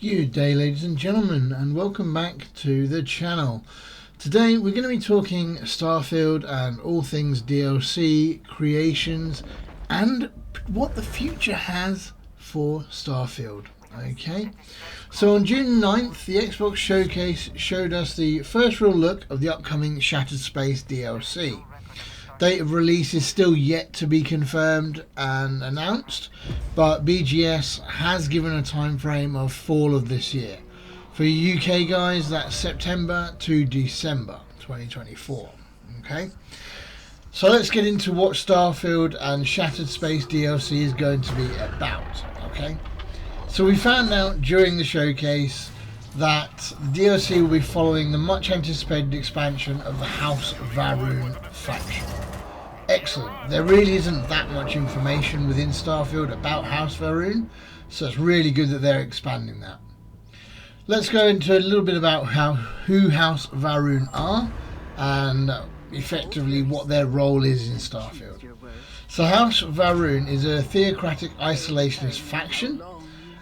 Good day, ladies and gentlemen, and welcome back to the channel. Today we're going to be talking Starfield and all things DLC, creations, and what the future has for Starfield. Okay, so on June 9th, the Xbox Showcase showed us the first real look of the upcoming Shattered Space DLC. Date of release is still yet to be confirmed and announced, but BGS has given a time frame of fall of this year. For UK guys, that's September to December 2024. Okay, so let's get into what Starfield and Shattered Space DLC is going to be about. Okay, so we found out during the showcase that the DLC will be following the much anticipated expansion of the House Va'ruun faction. Excellent. There really isn't that much information within Starfield about House Va'ruun, so it's really good that they're expanding that. Let's go into a little bit about who House Va'ruun are and effectively what their role is in Starfield. So House Va'ruun is a theocratic isolationist faction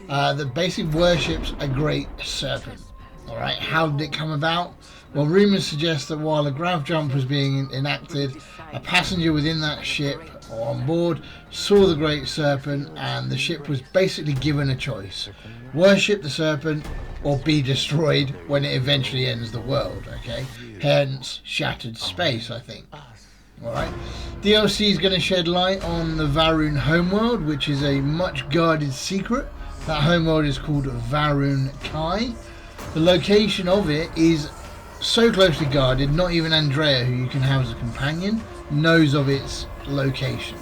that basically worships a great serpent. Alright, how did it come about? Well, rumours suggest that while a grav jump was being enacted, a passenger within that ship or on board saw the great serpent, and the ship was basically given a choice: worship the serpent or be destroyed when it eventually ends the world. Okay, hence Shattered Space, I think. Alright, DLC is going to shed light on the Va'ruun homeworld, which is a much guarded secret. That homeworld is called Va'ruun Kai. The location of it is so closely guarded, not even Andrea, who you can have as a companion, knows of its location.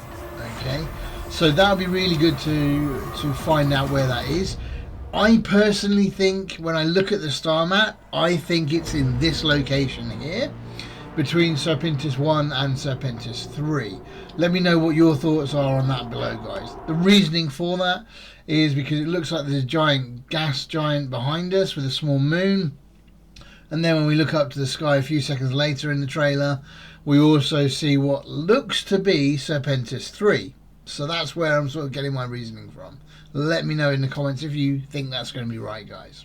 Okay, so that'll be really good to find out where that is. I personally think, when I look at the star map, I think it's in this location here, between Serpentis 1 and Serpentis 3. Let me know what your thoughts are on that below, guys. The reasoning for that is because it looks like there's a giant gas giant behind us with a small moon. And then when we look up to the sky a few seconds later in the trailer, we also see what looks to be Serpentis 3. So that's where I'm sort of getting my reasoning from. Let me know in the comments if you think that's going to be right, guys.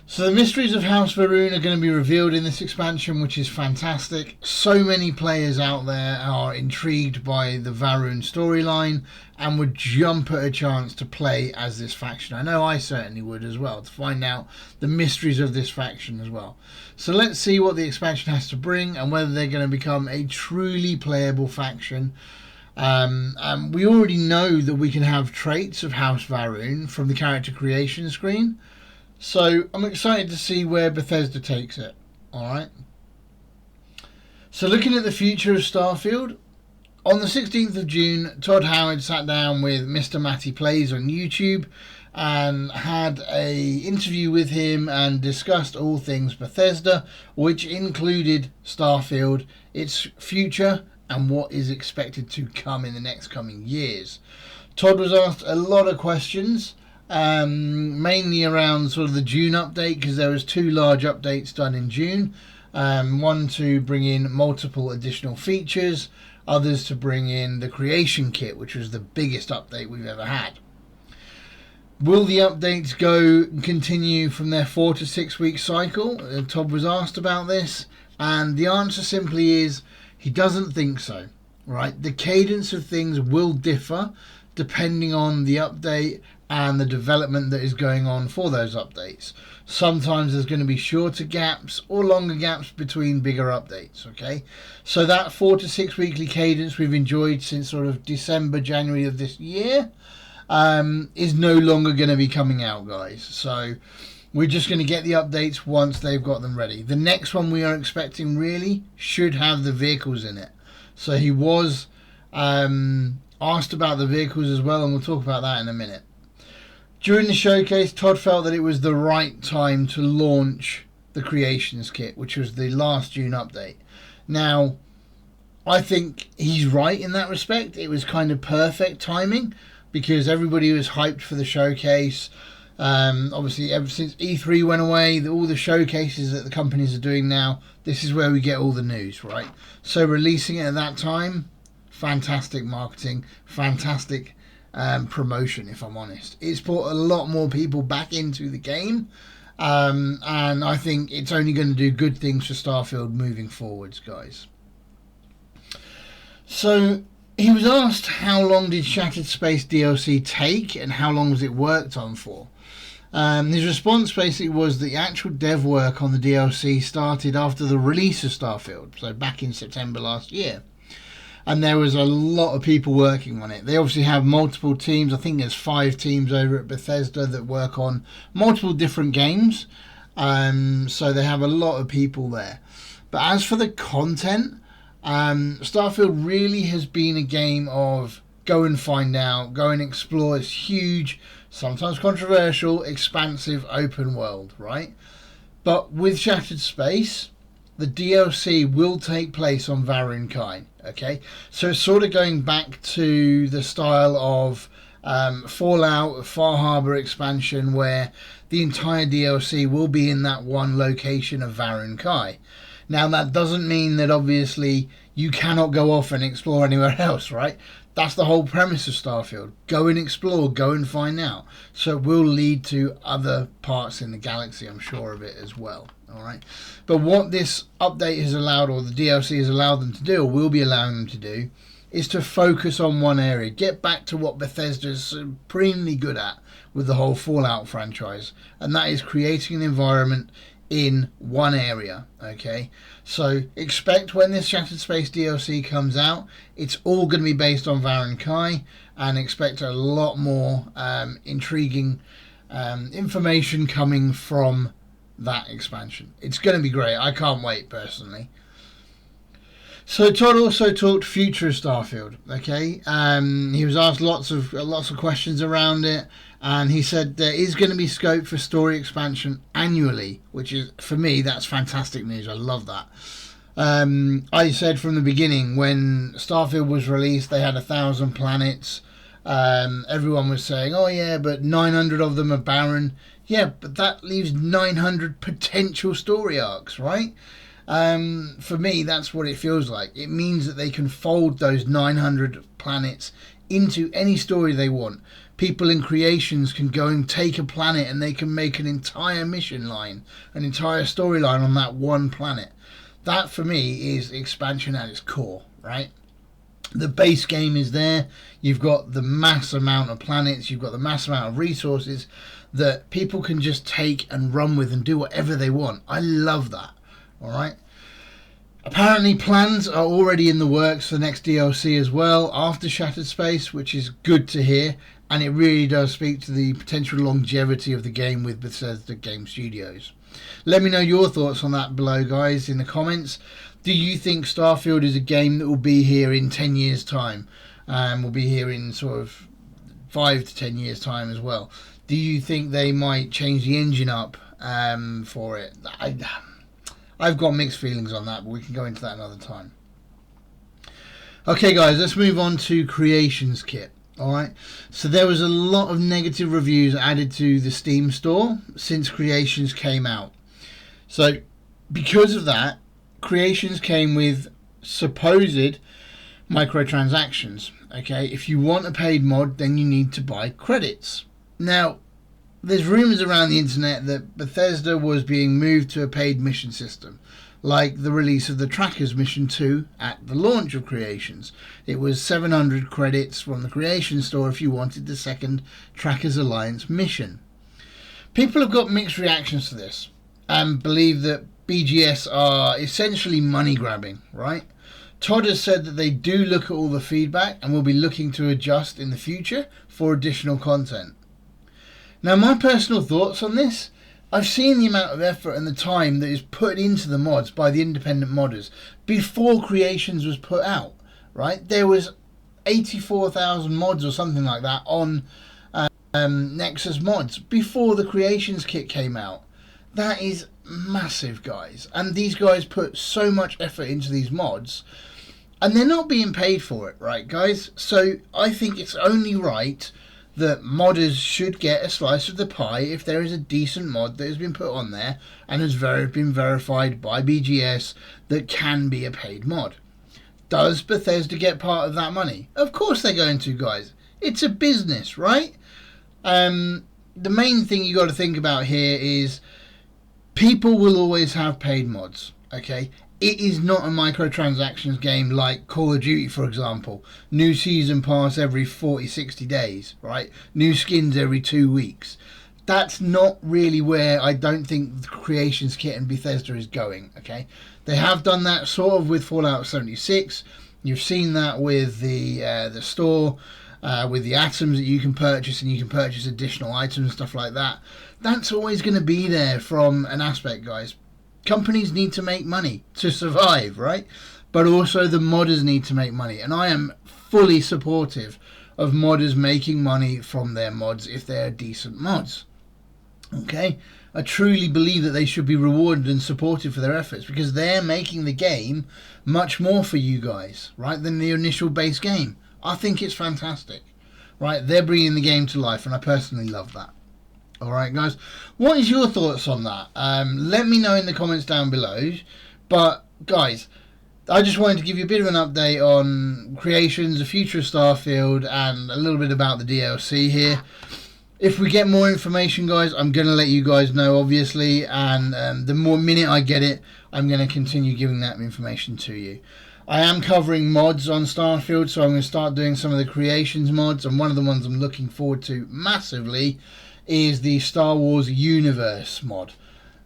So the mysteries of House Va'ruun are going to be revealed in this expansion, which is fantastic. So many players out there are intrigued by the Va'ruun storyline and would jump at a chance to play as this faction. I know I certainly would as well, to find out the mysteries of this faction as well. So let's see what the expansion has to bring and whether they're going to become a truly playable faction. We already know that we can have traits of House Va'ruun from the character creation screen. So I'm excited to see where Bethesda takes it. Alright. So looking at the future of Starfield, on the 16th of June, Todd Howard sat down with MrMattyPlays on YouTube and had an interview with him and discussed all things Bethesda, which included Starfield, its future, and what is expected to come in the next coming years. Todd was asked a lot of questions, mainly around sort of the June update, because there was 2 large updates done in June. One to bring in multiple additional features, others to bring in the creation kit, which was the biggest update we've ever had. Will the updates continue from their 4 to 6 week cycle? Todd was asked about this, and the answer simply is he doesn't think so. Right, the cadence of things will differ depending on the update and the development that is going on for those updates. Sometimes there's going to be shorter gaps or longer gaps between bigger updates. Okay, so that 4 to 6 weekly cadence we've enjoyed since sort of December, January of this year is no longer going to be coming out, guys. So we're just going to get the updates once they've got them ready. The next one we are expecting really should have the vehicles in it. So he was asked about the vehicles as well, and we'll talk about that in a minute. During the showcase, Todd felt that it was the right time to launch the Creations Kit, which was the last June update. Now, I think he's right in that respect. It was kind of perfect timing because everybody was hyped for the showcase. Obviously, ever since E3 went away, all the showcases that the companies are doing now, this is where we get all the news, right? So releasing it at that time, fantastic marketing, fantastic promotion, if I'm honest. It's brought a lot more people back into the game, and I think it's only going to do good things for Starfield moving forwards, guys. So he was asked how long did Shattered Space DLC take and how long was it worked on for. His response basically was the actual dev work on the DLC started after the release of Starfield, so back in September last year. And there was a lot of people working on it. They obviously have multiple teams. I think there's 5 teams over at Bethesda that work on multiple different games. So they have a lot of people there. But as for the content, Starfield really has been a game of go and find out, go and explore this huge, sometimes controversial, expansive open world, right? But with Shattered Space, the DLC will take place on Varun Kai, okay? So it's sort of going back to the style of Fallout, Far Harbor expansion, where the entire DLC will be in that one location of Varun Kai. Now, that doesn't mean that obviously you cannot go off and explore anywhere else, right? That's the whole premise of Starfield. Go and explore, go and find out. So it will lead to other parts in the galaxy, I'm sure of it as well. All right. But what this update has allowed, or the DLC has allowed them to do, or will be allowing them to do, is to focus on one area. Get back to what Bethesda is supremely good at with the whole Fallout franchise. And that is creating an environment in one area, okay? So expect when this Shattered Space DLC comes out, it's all going to be based on Varun Kai, and expect a lot more intriguing information coming from that expansion. It's going to be great. I can't wait, personally. So Todd also talked future of Starfield, okay? He was asked lots of questions around it, and he said there is going to be scope for story expansion annually, which is, for me, that's fantastic news. I love that. I said from the beginning, when Starfield was released, they had 1,000 planets. Everyone was saying, oh yeah, but 900 of them are barren. Yeah, but that leaves 900 potential story arcs, right? For me, that's what it feels like. It means that they can fold those 900 planets into any story they want. People in creations can go and take a planet and they can make an entire mission line, an entire storyline on that one planet. That, for me, is expansion at its core, right? The base game is there. You've got the mass amount of planets. You've got the mass amount of resources that people can just take and run with and do whatever they want. I love that. All right. Apparently plans are already in the works for the next DLC as well after Shattered Space, which is good to hear, and it really does speak to the potential longevity of the game with Bethesda Game Studios. Let me know your thoughts on that below, guys, in the comments. Do you think Starfield is a game that will be here in 10 years' time? Will be here in sort of 5 to 10 years' time as well? Do you think they might change the engine up for it? I've got mixed feelings on that, but we can go into that another time. Okay, guys, let's move on to Creations Kit. Alright, so there was a lot of negative reviews added to the Steam store since Creations came out. So, because of that, Creations came with supposed microtransactions. Okay, if you want a paid mod, then you need to buy credits. Now, there's rumours around the internet that Bethesda was being moved to a paid mission system, like the release of the Trackers Mission 2 at the launch of Creations. It was 700 credits from the Creations store if you wanted the second Trackers Alliance mission. People have got mixed reactions to this and believe that BGS are essentially money grabbing, right? Todd has said that they do look at all the feedback and will be looking to adjust in the future for additional content. Now, my personal thoughts on this, I've seen the amount of effort and the time that is put into the mods by the independent modders before Creations was put out, right? There was 84,000 mods or something like that on Nexus mods before the Creations kit came out. That is massive, guys. And these guys put so much effort into these mods and they're not being paid for it, right, guys? So I think it's only right that modders should get a slice of the pie if there is a decent mod that has been put on there and has been verified by BGS that can be a paid mod. Does Bethesda get part of that money? Of course they're going to, guys. It's a business, right? The main thing you got to think about here is people will always have paid mods, okay? It is not a microtransactions game like Call of Duty, for example. New season pass every 40, 60 days, right? New skins every 2 weeks. That's not really where I don't think the Creations Kit and Bethesda is going, okay? They have done that sort of with Fallout 76. You've seen that with the store, with the atoms that you can purchase, and you can purchase additional items and stuff like that. That's always going to be there from an aspect, guys. Companies need to make money to survive, right? But also the modders need to make money. And I am fully supportive of modders making money from their mods if they're decent mods. Okay? I truly believe that they should be rewarded and supported for their efforts, because they're making the game much more for you guys, right, than the initial base game. I think it's fantastic, right? They're bringing the game to life, and I personally love that. Alright guys, what is your thoughts on that? Let me know in the comments down below. But guys, I just wanted to give you a bit of an update on Creations, the future of Starfield, and a little bit about the DLC here. If we get more information, guys, I'm going to let you guys know, obviously, and the minute I get it, I'm going to continue giving that information to you. I am covering mods on Starfield, so I'm going to start doing some of the Creations mods, and one of the ones I'm looking forward to massively is the Star Wars Universe mod.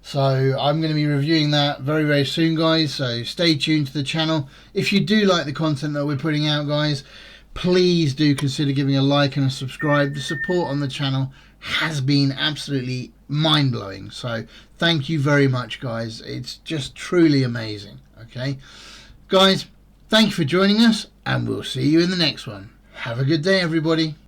So I'm going to be reviewing that very, very soon, guys, so stay tuned to the channel. If you do like the content that we're putting out, guys, please do consider giving a like and a subscribe. The support on the channel has been absolutely mind-blowing, so thank you very much, guys. It's just truly amazing. Okay, guys, thank you for joining us, and we'll see you in the next one. Have a good day, everybody.